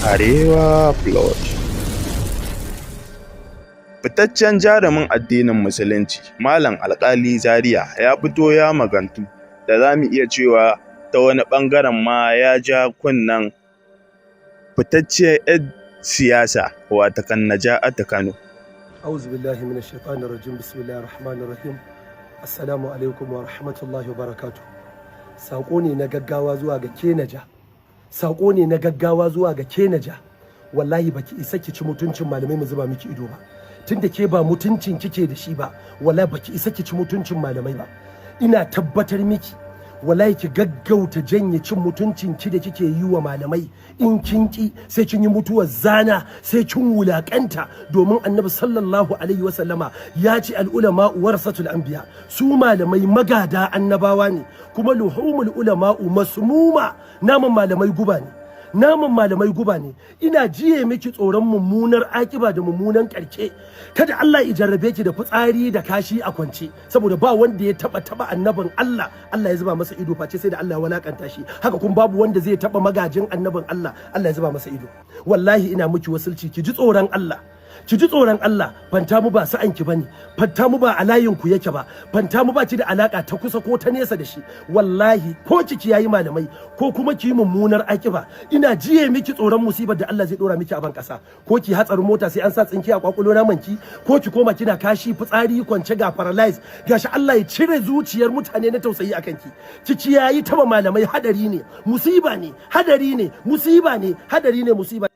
Arewa Plot. Fitaccen jarumin addinin Musulunci, Malam Alkali Zariya ya fito ya magantu da za mu iya cewa ta wani ɓangaren ma ya ja kunnen fitacciyar 'yar siyasa watakan Naja'atu Kano. A'udhu billahi minash shaitanir rajim. Bismillahir rahmanir rahim. Assalamu alaikum wa rahmatullahi wa barakatuh. Sako ne na gaggawa zuwa ga ke Naja. Sako ne na gaggawa zuwa ga ke Naja. Wallahi baki isa ki ci mutuncin malamai mu zuba miki ido ba. Tunda ke ba mutuncin kike da shi ba, wallahi baki isa ki ci mutuncin malamai ba. Ina tabbatar miki wallahi ki gaggauta janye cin mutuncin ki da kike yi wa malamai. In kin ki sai kin yi mutuwar zana, sai kin wulakanta, domin Annabi sallallahu alaihi wasallama ya ce al-ulama warasatul anbiya. Su malamai magada annabawa ne, kuma luhumul ulama masmuma, naman malamai guba ne. Naman malamai guba ne. Ina jiye miki tsoron mummunar akiba da mummunan karke. Kada Allah ya jarrabe ki da fitsari da kashi a kwance, saboda ba wanda ya taba annabin Allah ya zuba masa ido face sai da Allah ya walakanta shi. Haka kuma babu wanda zai taba magajin annabin Allah ya zuba masa ido. Wallahi ina miki wasulci, ki ji tsoron Allah. Ki ji tsoron Allah. Fantami ba sa'an ki bane, Fantami ba a layin ku yake ba, Fantami ba ki da alaka ta kusa ko ta nesa da shi. Wallahi ko ki yayi malamai ko kuma ki mummunar akiba, ina jiye miki tsoron musibar da Allah zai dora miki a ban kasa. Ko ki hatsarin mota sai an sa tsinki a kwakulo naman ki, ko ki koma kina kashi fitsari kwance ga paralyze, gashi Allah ya cire zuciyar mutane na tausayi akan ki. Ki yayi taba malamai hadari ne, musiba ne, hadari ne, musiba ne, hadari ne, musiba.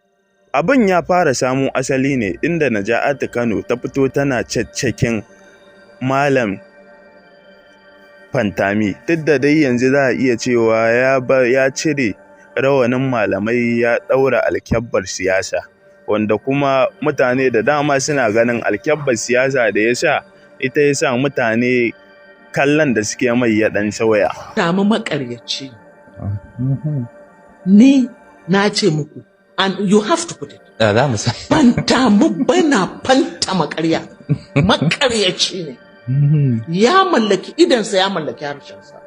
Abin ya fara samo asali ne inda Naja'atu Kano ta fito tana caccakin Malam Fantami, duk da dai yanzu za a iya cewa ya cire rawanin malamai ya ɗaura alkyabbar siyasa, wanda kuma mutane da dama suna ganin alkyabbar siyasa da ya sa ita ya sa mutane kallon da suke mai ya ɗan sauya. Fantami maƙaryaci. Ni na ce muku, and you have to put it. Fantami bana fantama ƙarya. Maƙaryaci ne. Ya mallaki idansa, ya mallaki harshensa.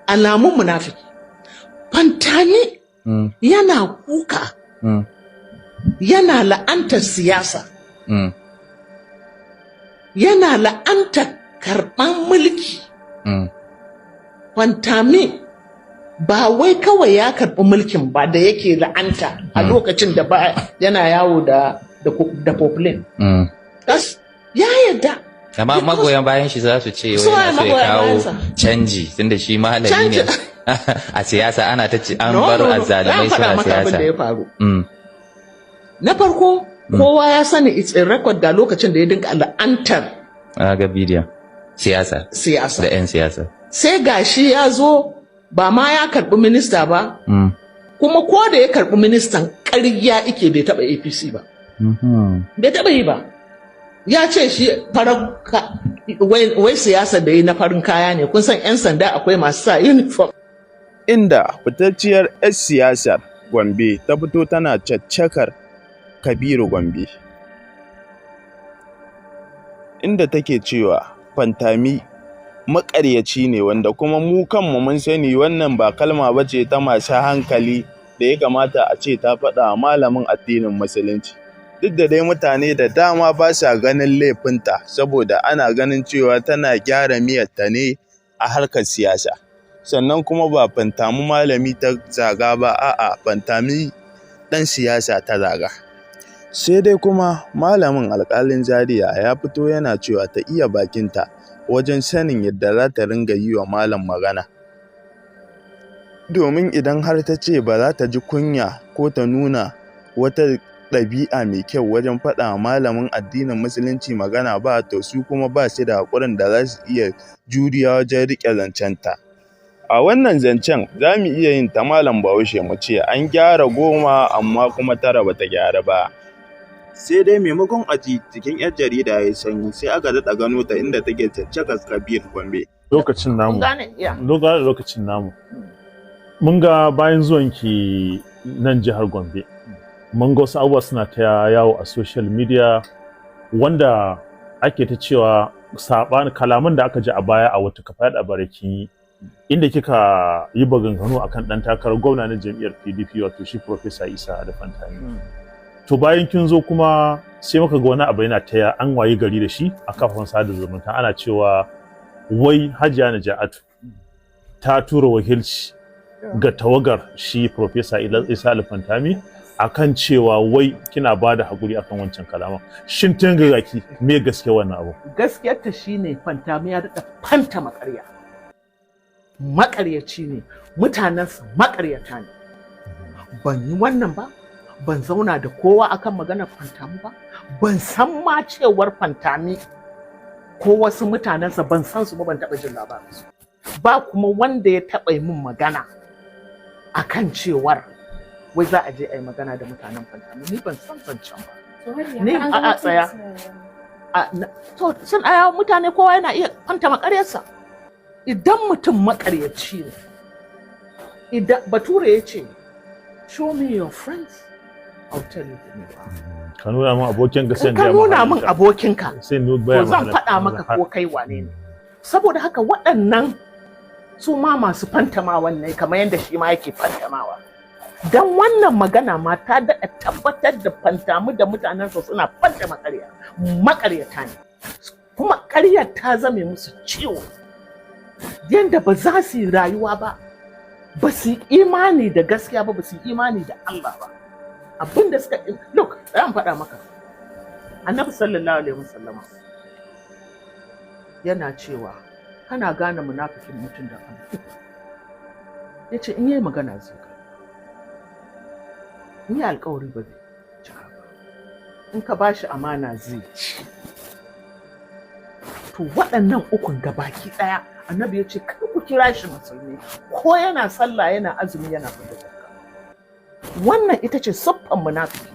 Alamun munafiki. Fantami yana kuka. Yana la'antar siyasa. Yana la'antar karɓan mulki. Fantami ba wai kawai ya karɓi mulkin ba da yake la'anta a lokacin da ba yana yawo da poplin. Ya yadda. Amma magoyan bayan shi za su ce wai na so ya kawo canji, tunda shi malami ne a siyasa, ana ta ce an bar azzalimai suna siyasa. Na farko kowa ya sani it's a record da lokacin da ya dinga la'antar ga bidiyon siyasa da 'yan siyasa. Sai gashi ya zo ba ma ya karɓi minista ba, kuma ko da ya karɓi ministan ƙarya ike bai taɓa APC ba. Bai taɓa yi ba. Ya ce shi wai siyasa da yi na farin kaya ne, kun san 'yan sanda akwai masu sa uniform. Inda fitacciyar 'yar siyasar Gombe ta fito tana caccakar Kabiru Gombe, inda take cewa Fantami maƙaryaci ne, wanda kuma mu kanmu mun sani wannan ba kalma ba ce ta masu hankali da ya kamata a ce ta faɗa malamin addinin Musulunci. Duk da dai mutane da dama ba sa ganin laifinta, saboda ana ganin cewa tana gyara miyarta ne a harkar siyasa. Sannan kuma ba Fantami malami ta zaga ba, a'a Fantami ɗan siyasa ta zaga. Sai dai kuma malamin Alkalin Zariya ya fito yana cewa ta iya bakinta wajen sanin yadda za ta ringa yi wa malam magana. Domin idan har ta ce ba za ta ji kunya ko ta nuna wata ɗabi'a mai kyau wajen faɗa malamin addinin Musulunci magana ba, to su kuma ba su da haƙurin da za su iya juriya wajen riƙe zancenta. A wannan zancen za mu iya yin ta malam Bahaushe mu ce an gyara 10 amma kuma 9 ba ta gyara ba. Sai dai maimakon a jikin 'yar jarida ya sanyi, sai aka daɗa gano ta inda take caccakar Kabir Gombe. Lokacin namu. Mun ga bayan zuwanki nan jihar Gombe, mun ga wasu abubuwa suna ta yawo a social media wanda ake ta cewa saɓanin kalaman da aka ji a baya a wata kafa yaɗa baraki inda kika yi baganganu akan ɗan takarar gwamna na jam'iyyar PDP wato shi Professor Isa da Fantami. To bayan kin zo kuma sai muka ga wani abu yana taya an wayi gari da shi a kafin sada zumunta ana cewa wai Hajiya Naja'atu ta tura wakilci ga tawagar shi Professor Isa Fantami akan cewa wai kina ba da haƙuri akan wancan kalaman. Shin ki me gaske wannan abu? Gaskiyar ta shine Fantami ya daɗa Fantama Karya. Maƙaryaci ne, mutanensa maƙaryata ne. Ban yi wannan ba, ban zauna da kowa akan maganar Fantami ba, ban san ma cewar Fantami ko wasu mutanensa ban san su ba, ban taɓa jin labarinsu. Ba kuma wanda ya taɓa yi min magana akan cewar wai za a je a yi magana da mutanen Fantami. Ni ban san zancen ba. Ni a tsaya. To sun aya mutane kowa yana iya Fantama ƙaryarsa. Idan mutum maƙaryaci ne, idan Bature ya ce, show me your friends, I'll tell you the name. Ka nuna min abokin ka sai ka nuna min abokinka, to zan faɗa maka ko kai wane ne. Saboda haka waɗannan su ma masu fantamawa ne kamar yadda shi ma yake fantamawa. Dan wannan magana ma ta daɗa tabbatar da Fantami da mutanensa suna fantama ƙarya, maƙaryata ne. Kuma ƙaryar ta zame musu ciwo. Yanda ba za su yi rayuwa ba, ba su yi imani da gaskiya ba, ba su yi imani da Allah ba. Abin da suka look, zan faɗa maka. Annabi sallallahu alaihi wasallama yana cewa kana gane munafikin mutum da kan. Yace in yayi magana zai ka. In yi alƙawari ba zai cika ba. In ka bashi amana zai ci. To waɗannan ukun gabaki ɗaya Annabi ya ce kar ku kira shi musulmi ko yana sallah yana azumi yana fita zakka. Wannan ita ce siffan munafiki.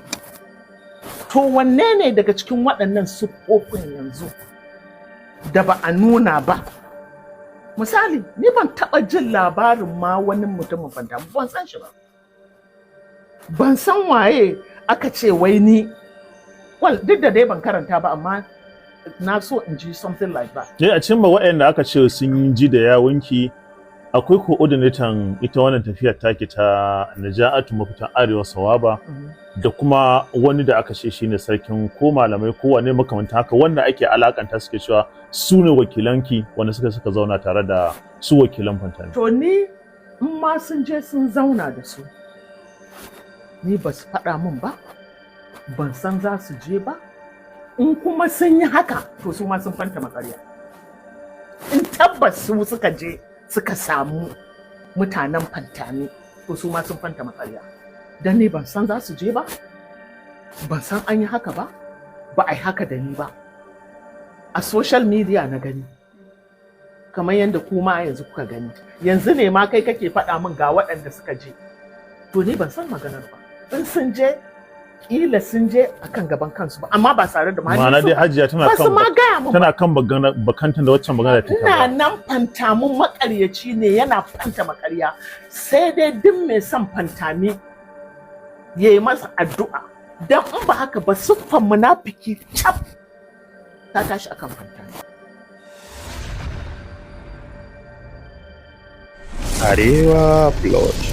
To wanne ne daga cikin waɗannan siffofin yanzu da ba a nuna ba? Misali, ni ban taɓa jin labarin ma wani mutumin Fantami, ban san shi ba. Ban san waye aka ce wai ni, well duk da dai ban karanta ba amma na so in ji something like that. A cikin waɗanda aka ce sun ji da yawunki akwai coordinator ita wannan tafiyar take ta Naja'atu mafitan Arewa Sawaba da kuma wani da aka ce shine sarkin ko malamai ko wane makamantan haka wanda ake alakanta suke cewa su ne wakilanki wanda suka zauna tare da su wakilan Fantami. To ni in ma sun je sun zauna da su ni ba su faɗa min ba, ban san za su je ba. In kuma sun yi haka to su ma sun Fantama Karya. In tabbas su suka je suka samu mutanen Fantami to su ma sun Fantama Karya. Dan ni ban san za su je ba, ban san an yi haka ba, ba a yi haka da ni ba. A social media na gani, kamar yadda kuma yanzu kuka gani. Yanzu ne ma kai kake faɗa min ga waɗanda suka je. To ni ban san maganar ba. In sun je kila sun je akan gaban kansu ba amma ba tare da ma'ana dai Hajiya tana kan bakantan da waccan magana take ina nan Fantamin makaryaci ne yana Fantama Karya sai dai duk mai son Fantami yayi masa addu'a dan in ba haka ba siffan munafiki cap ta tashi akan Fantami. Arewa Plot.